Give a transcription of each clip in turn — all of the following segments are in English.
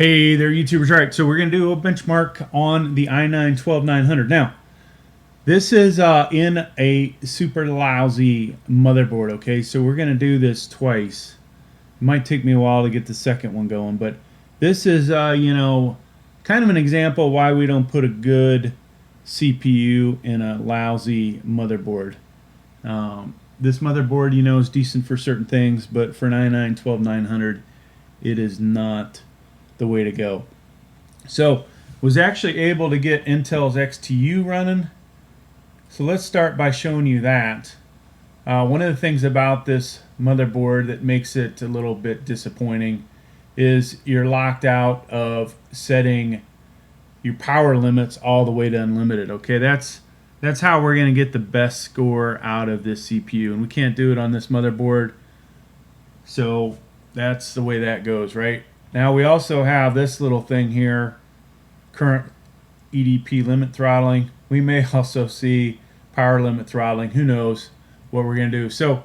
Hey there, YouTubers. All right, so we're going to do a benchmark on the i9-12900. Now, this is in a super lousy motherboard, okay? So we're going to do this twice. It might take me a while to get the second one going, but this is, kind of an example why we don't put a good CPU in a lousy motherboard. This motherboard, is decent for certain things, but for an i9-12900, it is not the way to go. So was actually able to get Intel's XTU running. So let's start by showing you that. One of the things about this motherboard that makes it a little bit disappointing is you're locked out of setting your power limits all the way to unlimited. Okay, that's how we're going to get the best score out of this CPU, and we can't do it on this motherboard. So that's the way that goes, right? Now we also have this little thing here, current EDP limit throttling. We may also see power limit throttling. Who knows what we're going to do. So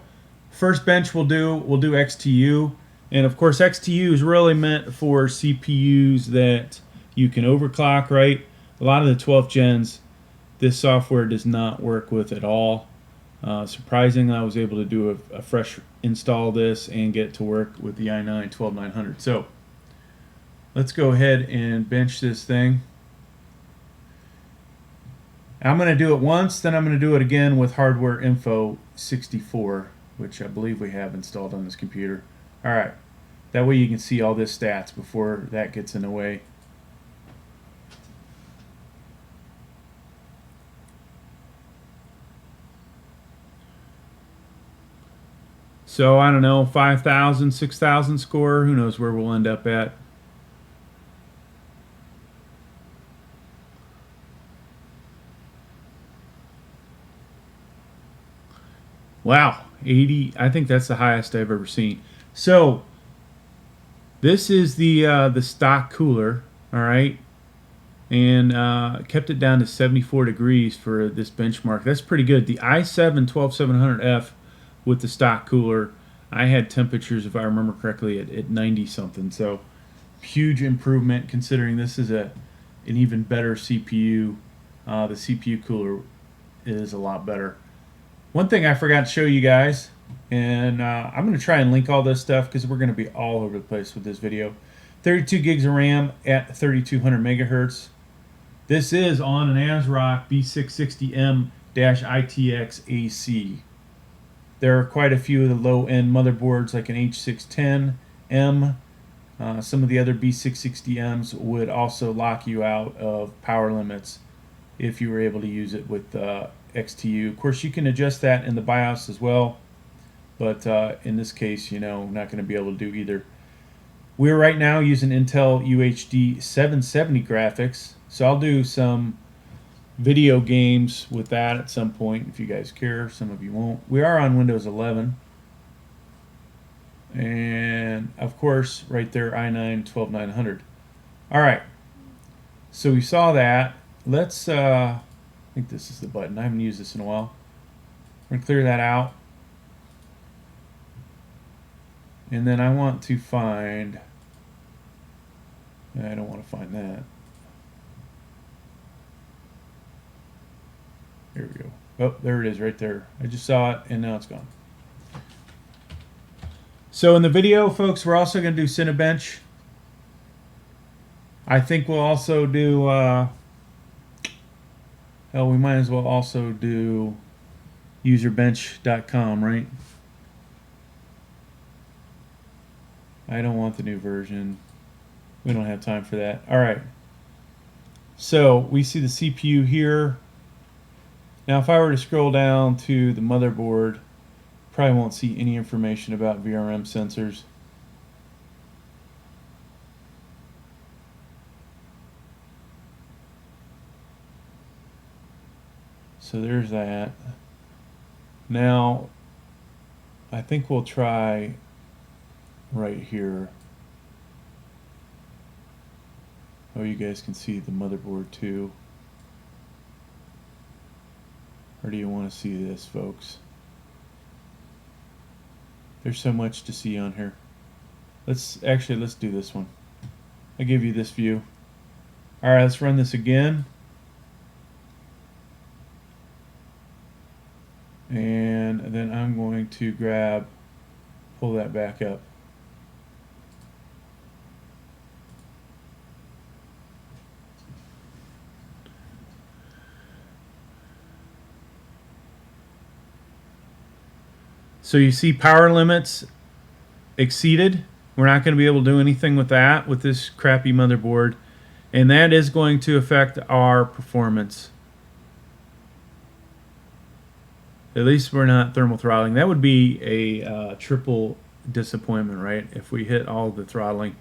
first bench we'll do XTU. And of course XTU is really meant for CPUs that you can overclock, right? A lot of the 12th gens, this software does not work with at all. Surprisingly, I was able to do a fresh install of this and get it to work with the i9-12900. So let's go ahead and bench this thing. I'm going to do it once, then I'm going to do it again with hardware info 64, which I believe we have installed on this computer. Alright, that way you can see all this stats before that gets in the way. So I don't know, 5,000, 6,000 score, who knows where we'll end up at. Wow, 80, I think that's the highest I've ever seen. So this is the stock cooler, all right, and kept it down to 74 degrees for this benchmark. That's pretty good. The i7-12700F with the stock cooler, I had temperatures, if I remember correctly, at 90 something. So huge improvement considering this is an even better CPU. The CPU cooler is a lot better. One thing I forgot to show you guys, and I'm going to try and link all this stuff because we're going to be all over the place with this video. 32 gigs of RAM at 3200 megahertz. This is on an Asrock B660m ITX AC. There are quite a few of the low-end motherboards like an H610M. Some of the other B660Ms would also lock you out of power limits if you were able to use it with XTU. Of course, you can adjust that in the BIOS as well, but in this case, not going to be able to do either. We're right now using Intel UHD 770 graphics, so I'll do some video games with that at some point if you guys care. Some of you won't. We are on Windows 11, and of course, right there, i9-12900. All right, so we saw that. Let's I think this is the button. I haven't used this in a while. We're going to clear that out. And then I want to find... I don't want to find that. There we go. Oh, there it is right there. I just saw it and now it's gone. So in the video, folks, we're also going to do Cinebench. I think we'll also do... hell, we might as well also do Userbench.com, right? I don't want the new version. We don't have time for that. All right. So we see the CPU here. Now, if I were to scroll down to the motherboard, probably won't see any information about VRM sensors. So there's that. Now, I think we'll try right here. Oh, you guys can see the motherboard too. Or do you want to see this, folks? There's so much to see on here. Let's do this one. I give you this view. All right, let's run this again. And then I'm going to pull that back up. So you see power limits exceeded. We're not going to be able to do anything with that with this crappy motherboard. And that is going to affect our performance. At least we're not thermal throttling. That would be a triple disappointment, right? If we hit all the throttling.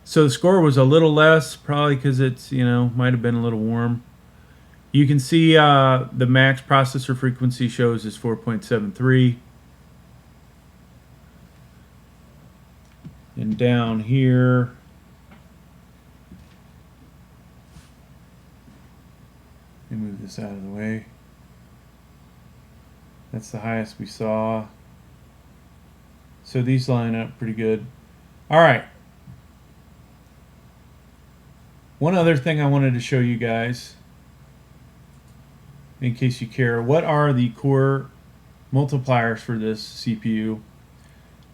So the score was a little less, probably because it's, might have been a little warm. You can see the max processor frequency shows is 4.73. And down here, let me move this out of the way. That's the highest we saw. So these line up pretty good. All right. One other thing I wanted to show you guys, in case you care, what are the core multipliers for this CPU?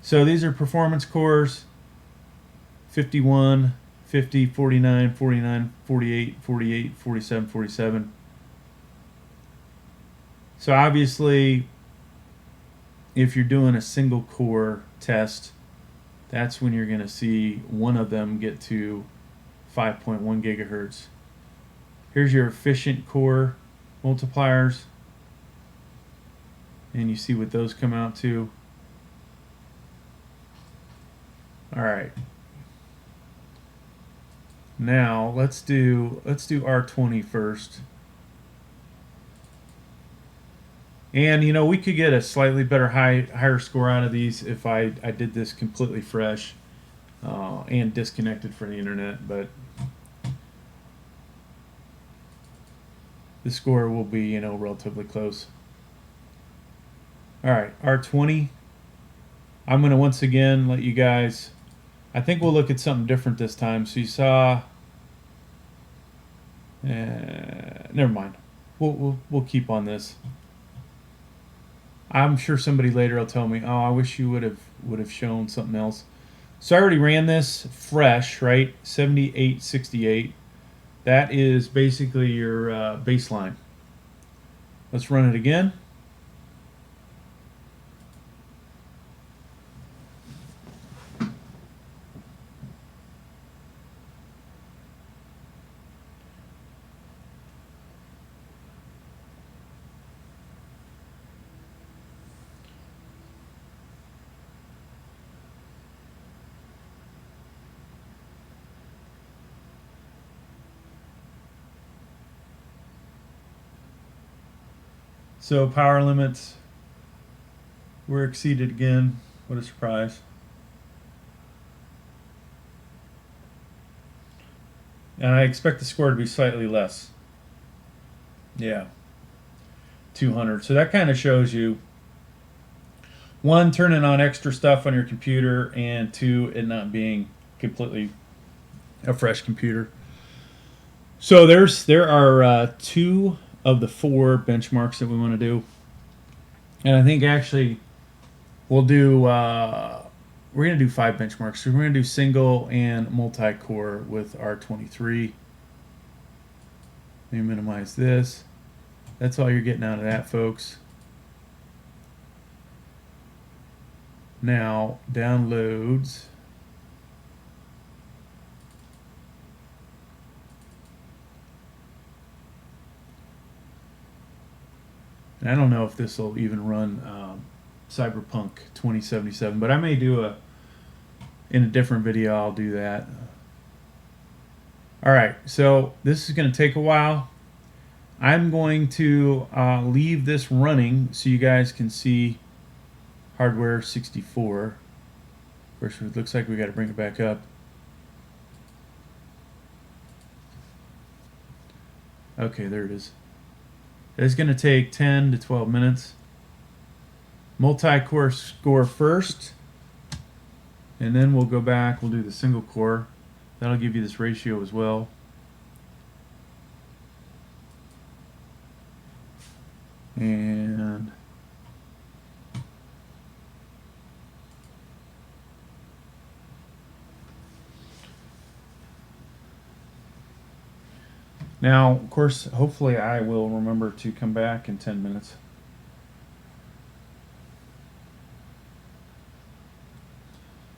So these are performance cores: 51, 50, 49, 49, 48, 48, 47, 47. So obviously, if you're doing a single core test, that's when you're going to see one of them get to 5.1 gigahertz. Here's your efficient core multipliers, and you see what those come out to. All right. Now let's do R20 first. And we could get a slightly better higher score out of these if I did this completely fresh and disconnected from the internet, but the score will be relatively close. All right, R20. I'm going to once again let you guys, I think we'll look at something different this time. So you saw, never mind. We'll keep on this. I'm sure somebody later will tell me, "Oh, I wish you would have shown something else." So I already ran this fresh, right? 7868. That is basically your baseline. Let's run it again. So power limits were exceeded again. What a surprise. And I expect the score to be slightly less. Yeah, 200. So that kind of shows you, one, turning on extra stuff on your computer, and two, it not being completely a fresh computer. So there are two of the four benchmarks that we want to do, and I think actually we'll do we're going to do 5 benchmarks. So we're going to do single and multi-core with R23. Let me minimize this. That's all you're getting out of that, folks. Now downloads. And I don't know if this will even run Cyberpunk 2077, but I may do in a different video. I'll do that. All right, so this is going to take a while. I'm going to leave this running so you guys can see hardware 64. Of course, it looks like we got to bring it back up. Okay, there it is. It's going to take 10 to 12 minutes. Multi-core score first, and then we'll go back. We'll do the single core. That'll give you this ratio as well. And now, of course, hopefully I will remember to come back in 10 minutes.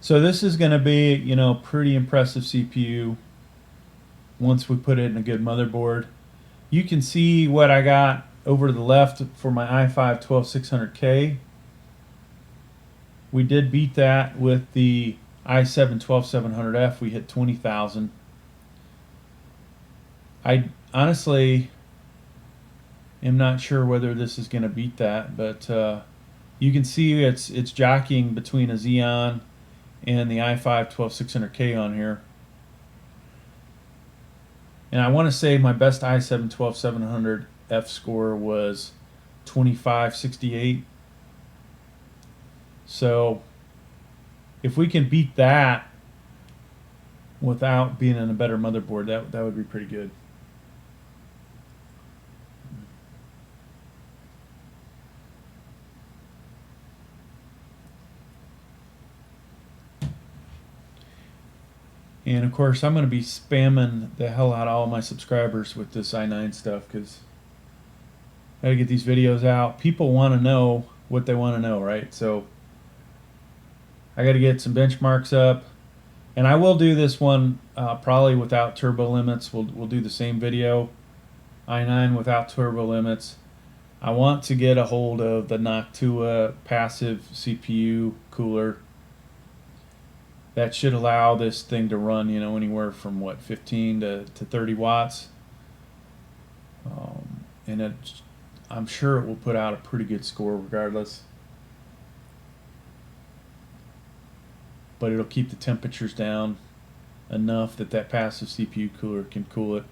So this is going to be, you know, pretty impressive CPU once we put it in a good motherboard. You can see what I got over to the left for my i5 12600K. We did beat that with the i7 12700F. We hit 20,000. I honestly am not sure whether this is going to beat that, but you can see it's jockeying between a Xeon and the i5 12600K on here. And I want to say my best i7 12700F score was 2568. So if we can beat that without being in a better motherboard, that would be pretty good. And of course, I'm going to be spamming the hell out of all my subscribers with this i9 stuff because I got to get these videos out. People want to know what they want to know, right? So I got to get some benchmarks up. And I will do this one probably without turbo limits. We'll do the same video, i9 without turbo limits. I want to get a hold of the Noctua passive CPU cooler. That should allow this thing to run, you know, anywhere from what, 15 to 30 watts. And I'm sure it will put out a pretty good score regardless. But it'll keep the temperatures down enough that that passive CPU cooler can cool it.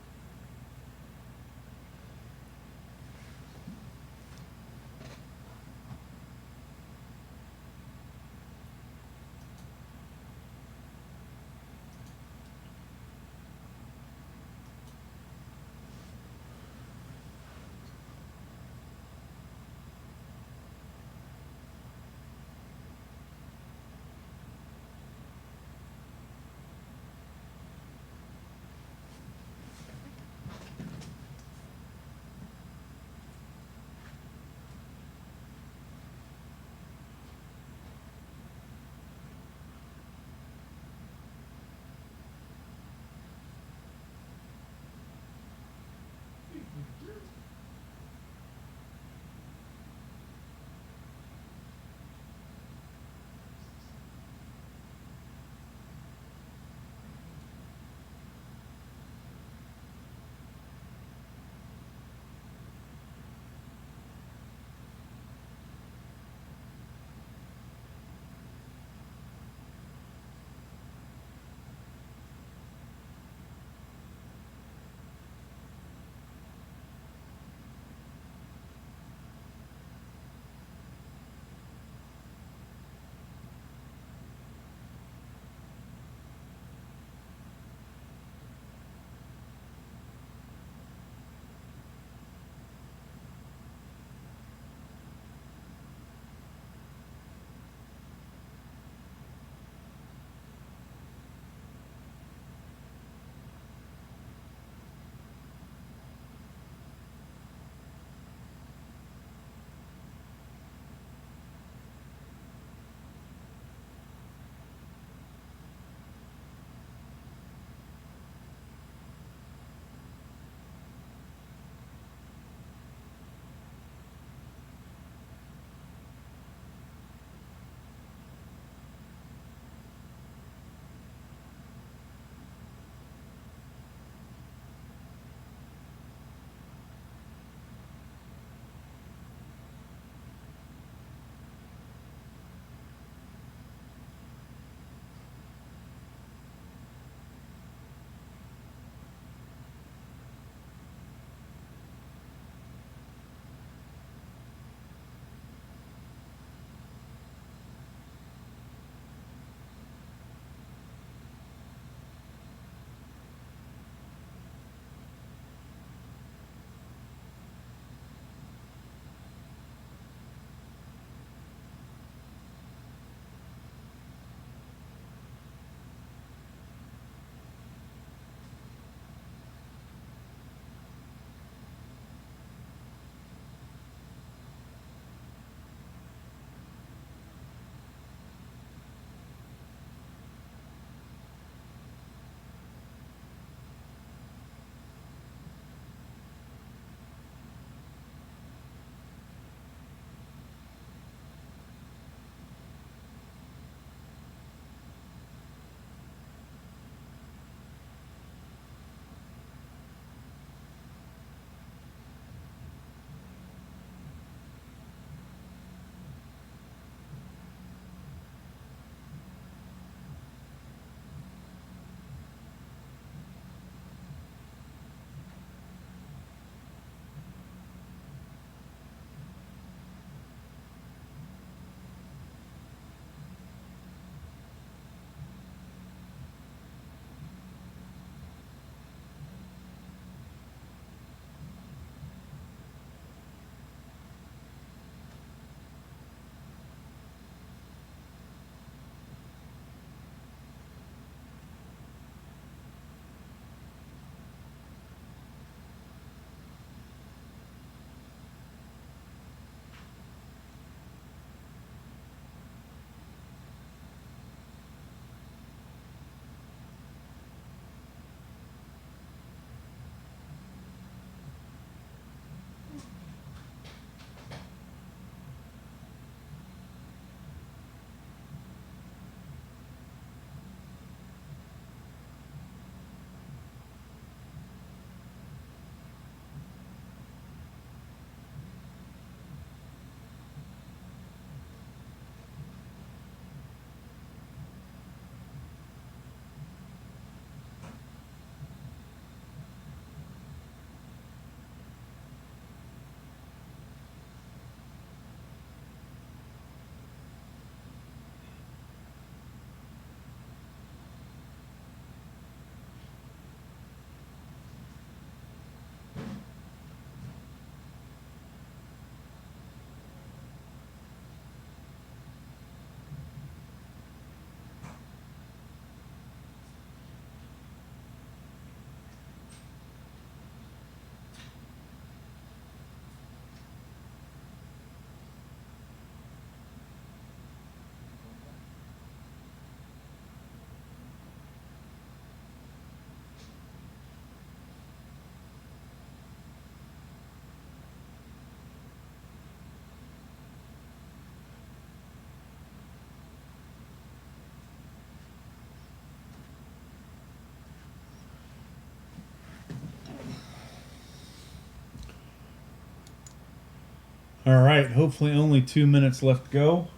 All right, hopefully only 2 minutes left to go,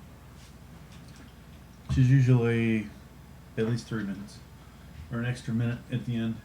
which is usually at least 3 minutes, or an extra minute at the end.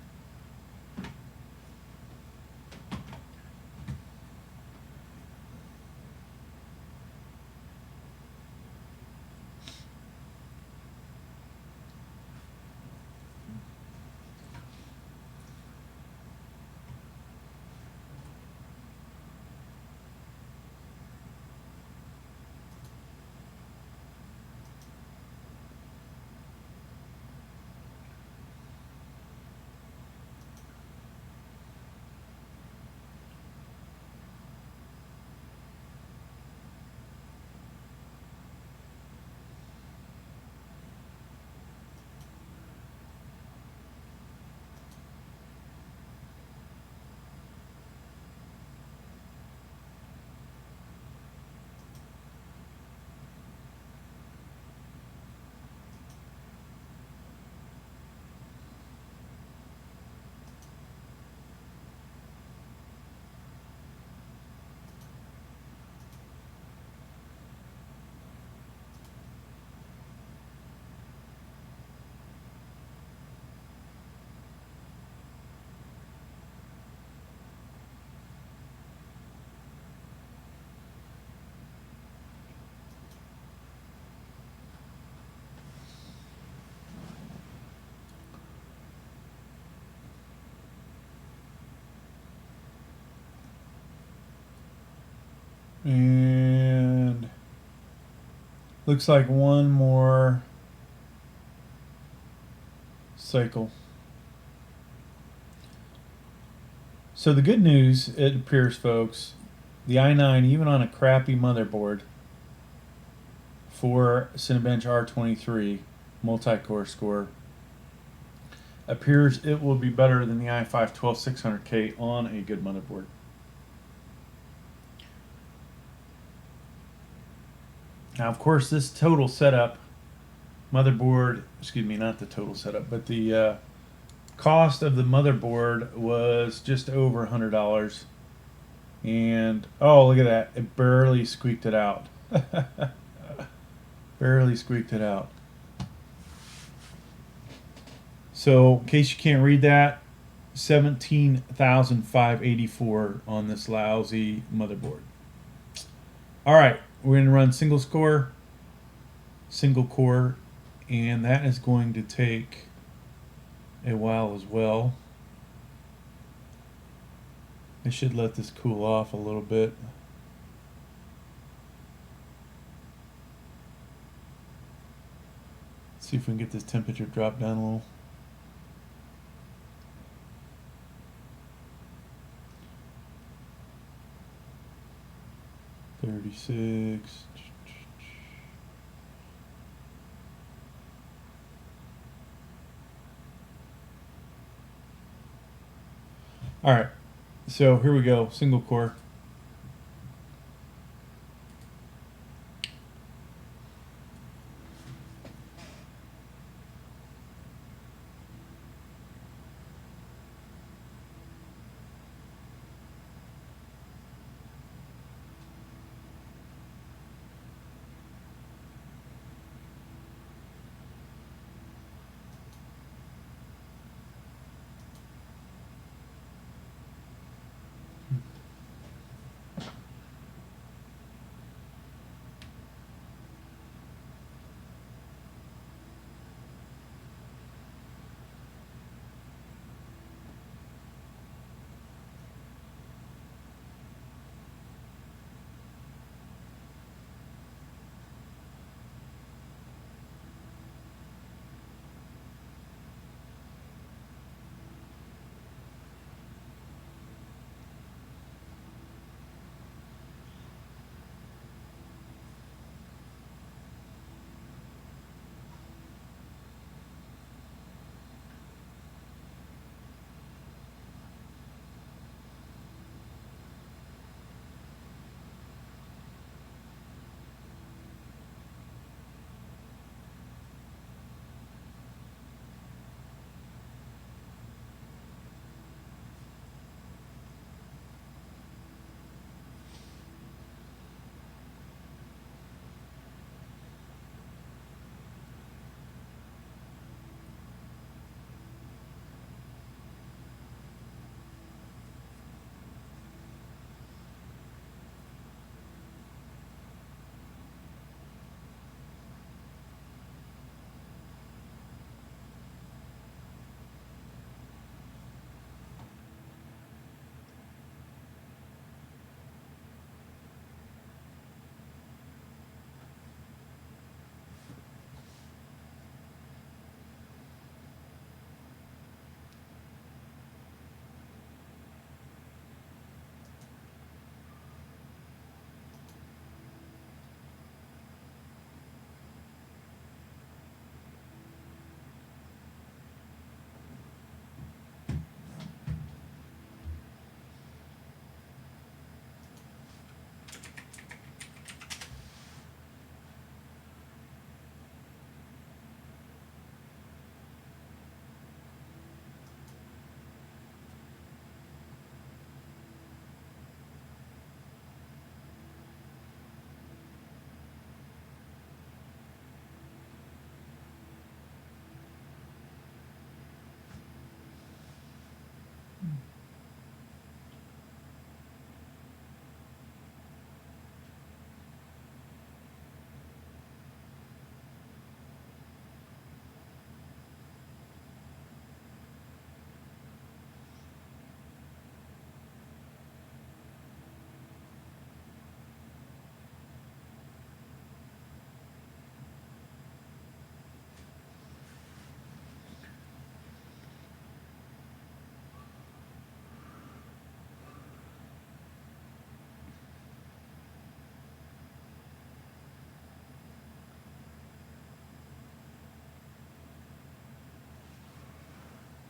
And looks like one more cycle. So the good news, it appears, folks, the i9, even on a crappy motherboard for Cinebench R23 multi-core score, appears it will be better than the i5 12600K on a good motherboard. Now, of course, this total setup motherboard, excuse me, not the total setup, but the cost of the motherboard was just over $100. And, oh, look at that. It barely squeaked it out. Barely squeaked it out. So, in case you can't read that, 17,584 on this lousy motherboard. All right, we're going to run single core, and that is going to take a while as well. I should let this cool off a little bit. Let's see if we can get this temperature drop down a little. $36. All right, so here we go, single core.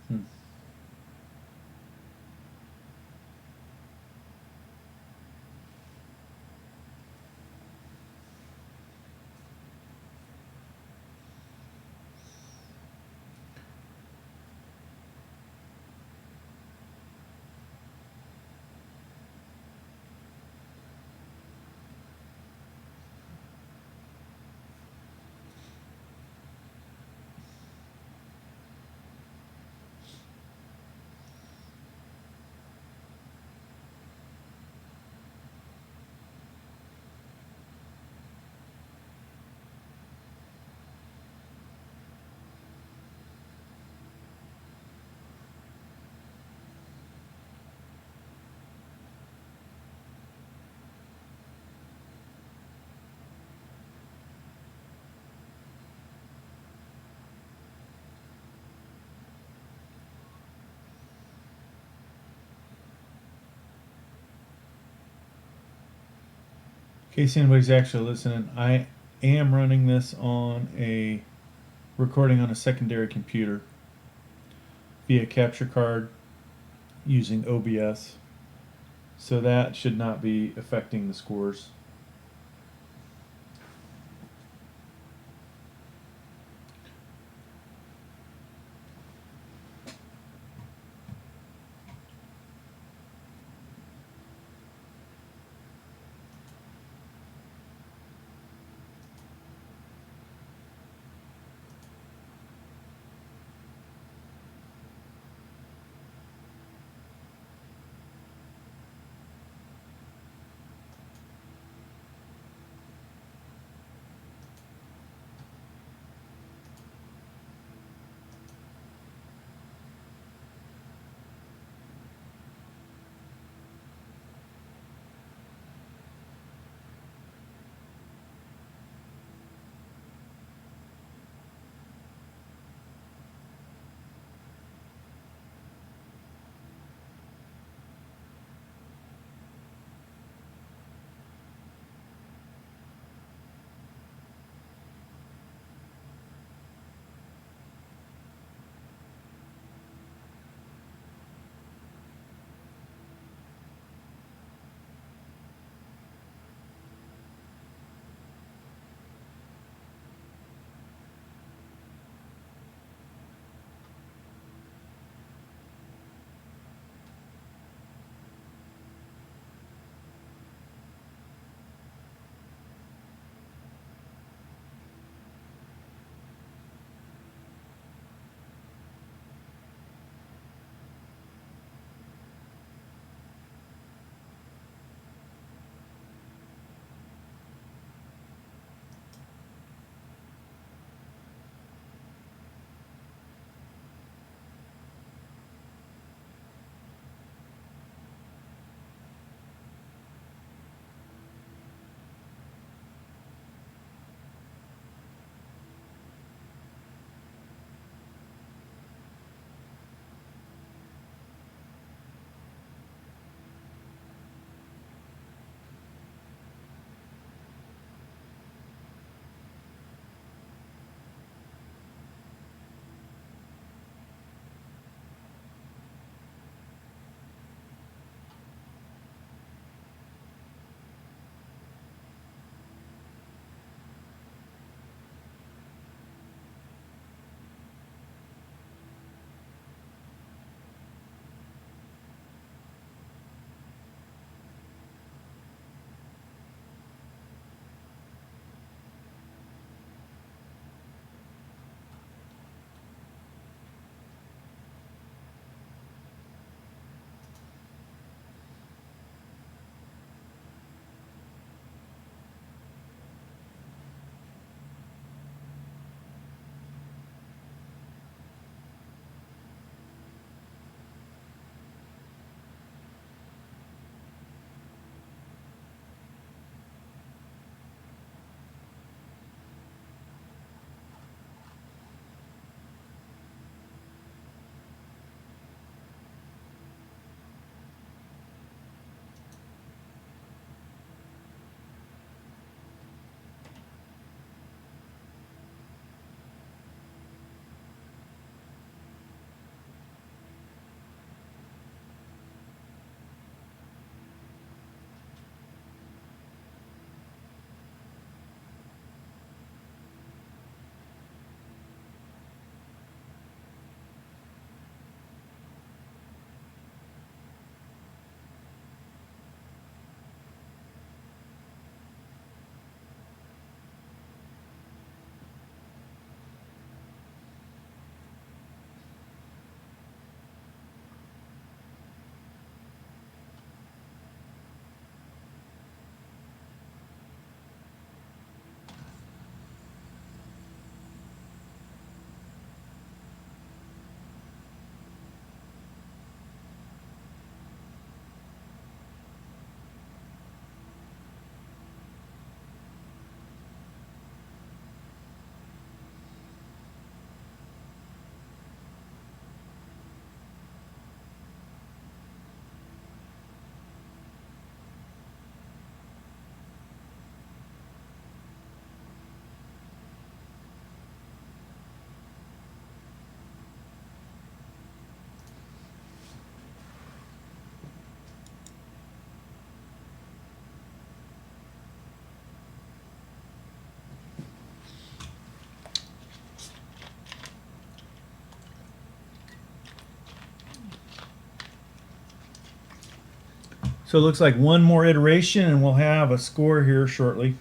Hmm. In case anybody's actually listening, I am running this on a recording on a secondary computer via capture card using OBS. So that should not be affecting the scores. So it looks like one more iteration and we'll have a score here shortly.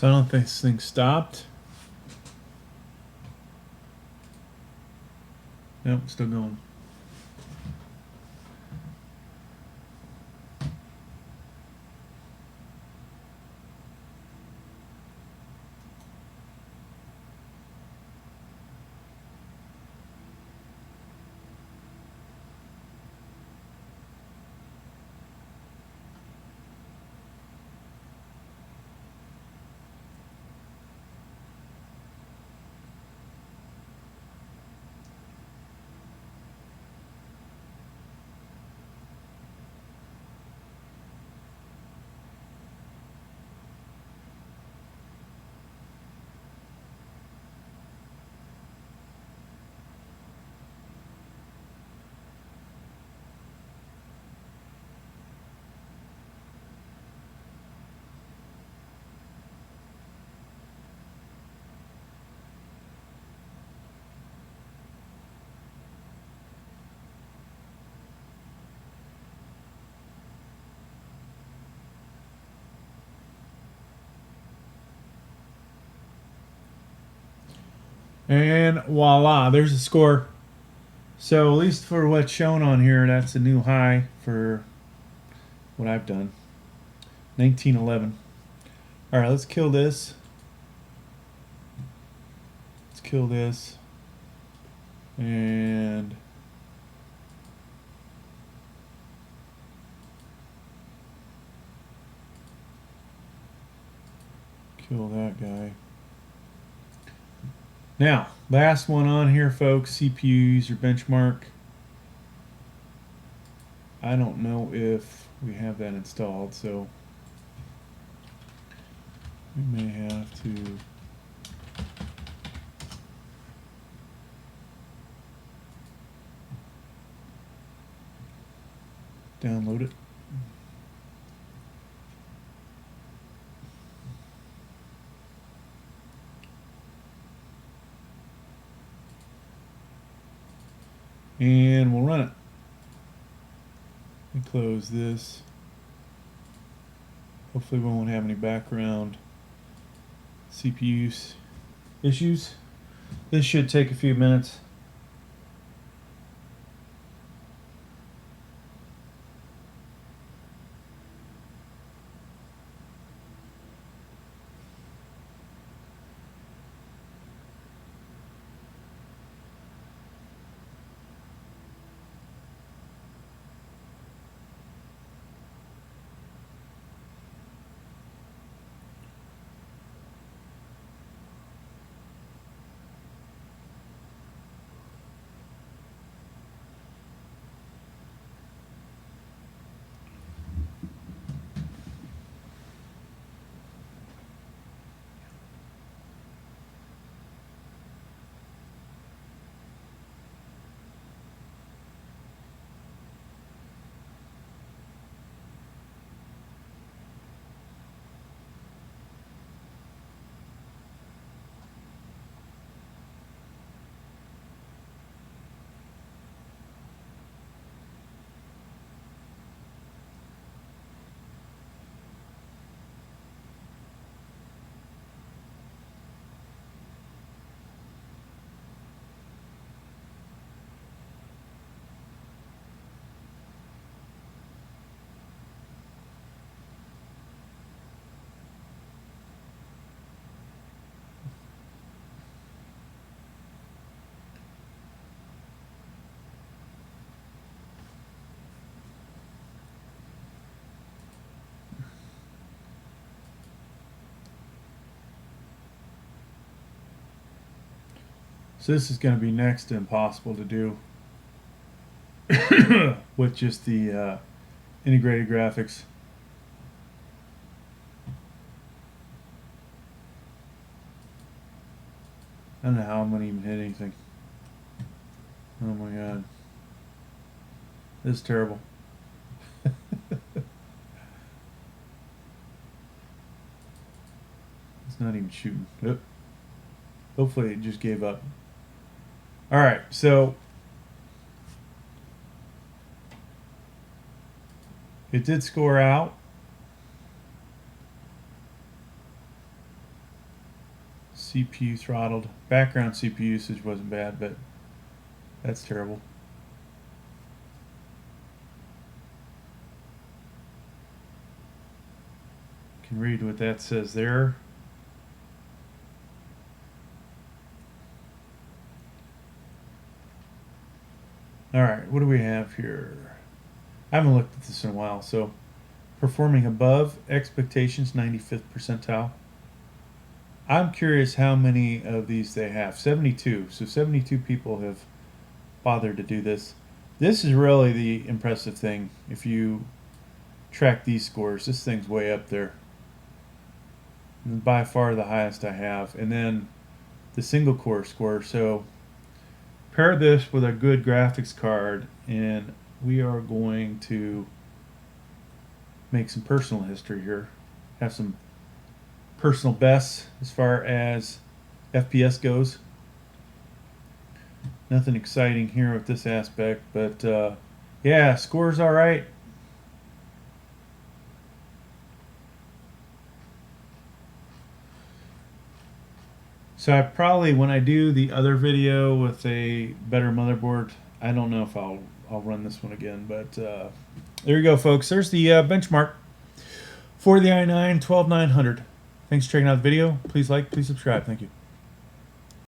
So I don't think this thing stopped. Nope, still going. And voila, there's a score. So at least for what's shown on here, that's a new high for what I've done. 1911. All right, let's kill this. Let's kill this. And kill that guy. Now, last one on here, folks, CPU user benchmark. I don't know if we have that installed, so we may have to download it. And we'll run it. And close this. Hopefully we won't have any background CPU issues. This should take a few minutes. So this is going to be next to impossible to do with just the integrated graphics. I don't know how I'm going to even hit anything. Oh my god. This is terrible. It's not even shooting. Oh. Hopefully it just gave up. Alright, so it did score out. CPU throttled. Background CPU usage wasn't bad, but that's terrible. Can read what that says there. Alright, what do we have here? I haven't looked at this in a while. So, performing above expectations, 95th percentile. I'm curious how many of these they have. 72. So 72 people have bothered to do this. This is really the impressive thing. If you track these scores, this thing's way up there. And by far the highest I have. And then the single core score. So pair this with a good graphics card and we are going to make some personal history here. Have some personal bests as far as FPS goes. Nothing exciting here with this aspect, but yeah, score's all right. So I probably, when I do the other video with a better motherboard, I don't know if I'll run this one again, but there you go, folks. There's the benchmark for the i9 12900. Thanks for checking out the video. Please like, please subscribe. Thank you.